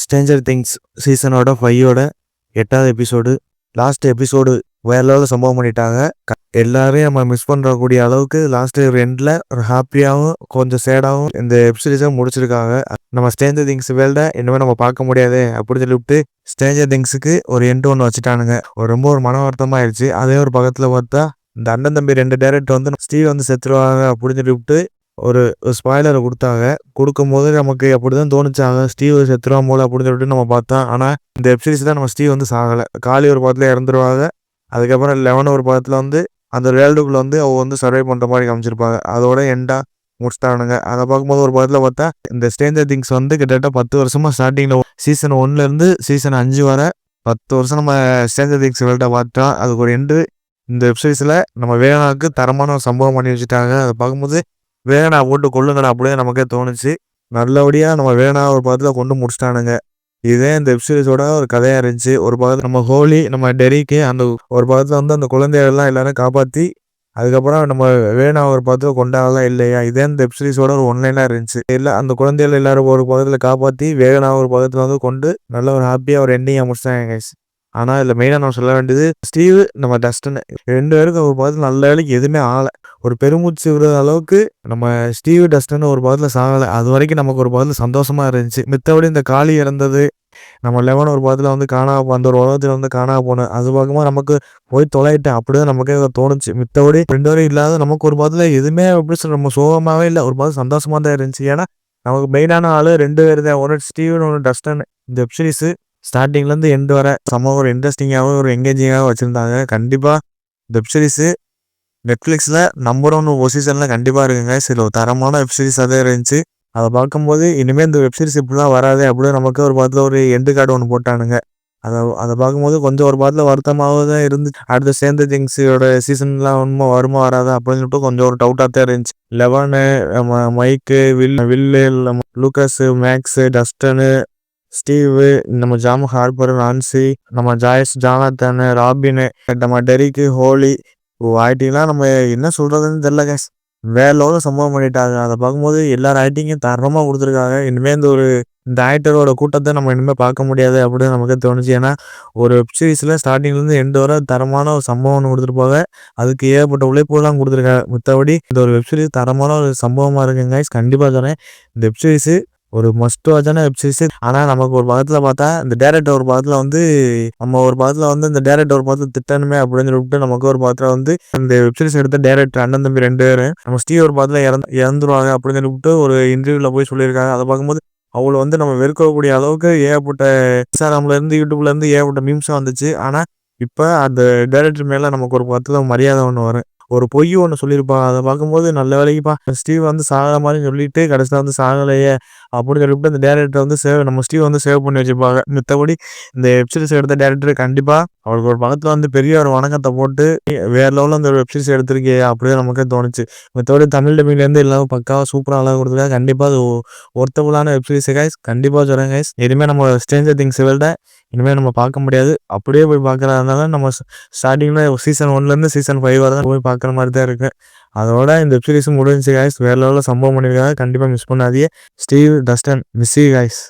Stranger things சீசனோட 5ஓட 8வது episode. Last episode வேற லெவலில் சம்பவம் பண்ணிட்டாங்க. எல்லாரையும் நம்ம மிஸ் பண்ணுறக்கூடிய அளவுக்கு லாஸ்ட் எண்டில் ஒரு ஹாப்பியாகவும் கொஞ்சம் சேடாகவும் இந்த வெப்சீரிஸை முடிச்சிருக்காங்க. நம்ம ஸ்ட்ரேஞ்சர் திங்ஸ் வேல்ட இனிமேல் நம்ம பார்க்க முடியாது அப்படின்னு சொல்லிவிட்டு ஸ்ட்ரேஞ்சர் திங்ஸுக்கு ஒரு எண்டு ஒன்று வச்சுட்டானுங்க. ரொம்ப ஒரு மன வருத்தமாயிருச்சு. அதே ஒரு பக்கத்தில் பார்த்தா இந்த அண்ணன் தம்பி 2 டேரக்டர் வந்து ஸ்டீவ் வந்து செத்துருவாங்க அப்படின்னு சொல்லிவிட்டு ஒரு ஸ்பாய்லரை கொடுத்தாங்க. கொடுக்கும்போது நமக்கு அப்படிதான் தோணுச்சாங்க, ஸ்டீவ் செத்துருவான் போல அப்படின்னு சொல்லிட்டு நம்ம பார்த்தோம். ஆனால் இந்த வெப்சீரிஸ் தான் நம்ம ஸ்டீவ் வந்து சாகலை. காலி ஒரு படத்தில் இறந்துருவாங்க. அதுக்கப்புறம் 11 ஒரு படத்தில் வந்து அந்த வேர்ல்டுக்குள்ள வந்து அவ வந்து சர்வை பண்ணுற மாதிரி காமிச்சிருப்பாங்க. அதோட எண்டா முடிச்சிட்டானுங்க. அதை பார்க்கும்போது ஒரு படத்தில் பார்த்தா இந்த ஸ்ட்ரேஞ்சர் திங்ஸ் வந்து கிட்டத்தட்ட 10 வருஷமா ஸ்டார்டிங்கில் சீசன் 1லேருந்து சீசன் 5 வரை 10 வருஷம் நம்ம ஸ்ட்ரேஞ்சர் திங்ஸ் வேர்ல்டை பார்த்தோம். அதுக்கு ஒரு எண்டு இந்த வெப்சீரிஸில் நம்ம வேணாக்கு தரமான ஒரு சம்பவம் பண்ணி வச்சுட்டாங்க. அதை பார்க்கும்போது வேணா போட்டு கொள்ளுங்கடா அப்படியே நமக்கே தோணுச்சு. நல்லபடியாக நம்ம வேணா ஒரு படத்தில் கொண்டு முடிச்சிட்டானுங்க. இதே இந்த வெப்சீரிஸோட ஒரு கதையாக இருந்துச்சு. ஒரு பக்கத்தில் நம்ம ஹோலி நம்ம டெரிக்கு அந்த ஒரு பக்கத்தில் வந்து அந்த குழந்தைகள்லாம் எல்லாரும் காப்பாற்றி அதுக்கப்புறம் நம்ம வேணா ஒரு பக்கத்தில் கொண்டாடலாம் இல்லையா. இதே இந்த வெப்சீரிஸோட ஒரு ஒன்லைனாக இருந்துச்சு. இல்லை அந்த குழந்தைகள் எல்லாரும் ஒரு பக்கத்தில் காப்பாற்றி வேணா ஒரு பக்கத்தில் வந்து கொண்டு நல்ல ஒரு ஹாப்பியாக ஒரு எண்டிங்காக முடிச்சிட்டாங்க கைஸ். ஆனால் இதில் மெயினாக நம்ம சொல்ல வேண்டியது ஸ்டீவ் நம்ம டஸ்டன் 2 பேருக்கும் ஒரு பக்கத்தில் நல்ல வேலைக்கு எதுவுமே ஆகலை. ஒரு பெருமூச்சு விடுற அளவுக்கு நம்ம ஸ்டீவ் டஸ்டன் ஒரு பக்கத்தில் சாகலை. அது வரைக்கும் நமக்கு ஒரு பக்கத்தில் சந்தோஷமாக இருந்துச்சு. மித்தபடி இந்த காளி இறந்தது, நம்ம 11 ஒரு பக்கத்தில் வந்து அந்த ஒரு உலகத்தில் வந்து காணாம போனேன். அது பார்க்கும்போது நமக்கு போய் தொலைட்டேன் அப்படிதான் நமக்கே தோணுச்சு. மித்தபடி 2 வரையும் இல்லாத நமக்கு ஒரு பக்கத்தில் எதுவுமே எப்படி சொல்ல நம்ம சோகமாகவே இல்லை, ஒரு பக்கத்தில் சந்தோஷமாக தான் இருந்துச்சு. ஏன்னா நமக்கு மெயினான ஆள் 2 பேர் தான், ஒன்று ஸ்டீவ் ஒன்று டஸ்டன். இந்த வெப்சீரிஸு ஸ்டார்டிங்லேருந்து எண்டு வர செம்ம ஒரு இன்ட்ரெஸ்டிங்காகவும் ஒரு எங்கேஜிங்காகவும் வச்சுருந்தாங்க. கண்டிப்பாக இந்த வெப்சீரிஸு நெட்ஃப்ளிக்ஸில் நம்பர் 1 பொசிஷனில் கண்டிப்பாக இருக்குங்க. சில ஒரு தரமான வெப்சீரிஸாக தான் இருந்துச்சு. அதை பார்க்கும்போது இனிமேல் இந்த வெப்சீரிஸ் இப்படிலாம் வராது அப்படின்னு நமக்கு ஒரு பக்கத்தில் ஒரு எண்டு கார்டு ஒன்று போட்டானுங்க. அதை பார்க்கும்போது கொஞ்சம் ஒரு பக்கத்தில் வருத்தமாக தான் இருந்துச்சு. அடுத்த ஸ்ட்ரேஞ்சர் திங்ஸோட சீசன்லாம் ஒன்றும் வருமா வராது அப்படின்னு சொல்லிட்டு கொஞ்சம் ஒரு டவுட்டாக தான் இருந்துச்சு. 11 மைக்கு வில்லு லூக்கஸு மேக்ஸு டஸ்டனு ஸ்டீவு நம்ம ஜாம் ஹார்பர் நான்சி நம்ம ஜாய்ஸ் ஜானத்தனு ராபின்னு நம்ம டெரிக்கு ஹோலி ஆக்டிங்லாம் நம்ம என்ன சொல்கிறதுன்னு தெரில கேஸ். வேற லெவலில் சம்பவம் பண்ணிட்டாங்க. அதை பார்க்கும்போது எல்லார் ஆக்டிங்கும் தரமாக கொடுத்துருக்காங்க. இனிமேல் இந்த ஆக்டரோட கூட்டத்தை நம்ம இனிமேல் பார்க்க முடியாது அப்படின்னு நமக்கு தோணுச்சு. ஏன்னா ஒரு வெப்சீரிஸில் ஸ்டார்டிங்லேருந்து எண்டு வர தரமான ஒரு சம்பவம் ஒன்று கொடுத்துருப்பாங்க. அதுக்கு ஏகப்பட்ட உழைப்புலாம் கொடுத்துருக்காங்க. மற்றபடி இந்த ஒரு வெப்சீரிஸ் தரமான ஒரு சம்பவமாக இருக்குங்க கைஸ். கண்டிப்பாக சொன்னேன் இந்த வெப்சீரிஸு ஒரு மஸ்ட் வாட்சான வெப்சீரிஸ். ஆனால் நமக்கு ஒரு பக்கத்தில் பார்த்தா இந்த டேரக்டர் ஒரு பக்கத்தில் வந்து நம்ம ஒரு பக்கத்தில் வந்து இந்த டேரக்டர் ஒரு பக்கத்தில் திட்டணுமே அப்படின்னு சொல்லிட்டு நமக்கு ஒரு பக்கத்தில் வந்து இந்த வெப்சீரிஸ் எடுத்த டேரக்டர் அண்ணன் தம்பி 2 பேர் நம்ம ஸ்டீவ் ஒரு பக்கத்தில் இறந்துருவாங்க அப்படின்னு சொல்லிட்டு ஒரு இன்டர்வியூவில் போய் சொல்லியிருக்காங்க. அதை பார்க்கும்போது அவளை வந்து நம்ம வெறுக்கக்கூடிய அளவுக்கு ஏகப்பட்ட இன்ஸ்டாகிராம்லேருந்து யூடியூப்லேருந்து ஏகப்பட்ட மீம்ஸும் வந்துச்சு. ஆனால் இப்போ அந்த டேரக்டர் மேலே நமக்கு ஒரு பக்கத்தில் மரியாதை ஒன்று வரும். ஒரு பொய் ஒன்று சொல்லியிருப்பான். அதை பார்க்கும்போது நல்ல வேலைக்குப்பா ஸ்டீவ் வந்து சாகிற மாதிரி சொல்லிட்டு கடைசியில் வந்து சாகலையே அப்படின்னு சொல்லிவிட்டு அந்த டேரக்டர் வந்து நம்ம ஸ்டீவ் வந்து சேவ் பண்ணி வச்சுருப்பாங்க. மித்தபடி இந்த வெப்சீரிஸ் எடுத்த டேரக்டர் கண்டிப்பாக அவருக்கு ஒரு பக்கத்தில் வந்து பெரிய ஒரு வணக்கத்தை போட்டு வேற லெவலில் அந்த வெப்சீரிஸ் எடுத்திருக்கே அப்படியே நமக்கே தோணுச்சு. மித்தபடி தமிழ் டப்பிங்லேருந்து எல்லாம் பக்காவாக சூப்பராக அழகாக கொடுத்துருக்காங்க. கண்டிப்பாக அது ஒர்த்தபுளான வெப்சீரிஸ் கைஸ். கண்டிப்பாக சொல்கிறேன் கைஸ். இனிமேல் நம்ம ஸ்ட்ரேஞ்சர் திங்ஸ் வேல்ட இனிமேல் நம்ம பார்க்க முடியாது. அப்படியே போய் பார்க்குறதுனால நம்ம ஸ்டார்டிங்கில் சீசன் 1லேருந்து சீசன் 5 வரை தான் போய் பார்க்குற மாதிரி தான் இருக்குது. அதோட இந்த வெப்சீரிஸும் முடிஞ்சு கைஸ். வேற லெவலில் சம்பவம் பண்ணியிருக்காங்க. கண்டிப்பாக மிஸ் பண்ணாதீங்க. ஸ்டீவ் டஸ்டன் மிஸ் யூ கைஸ்.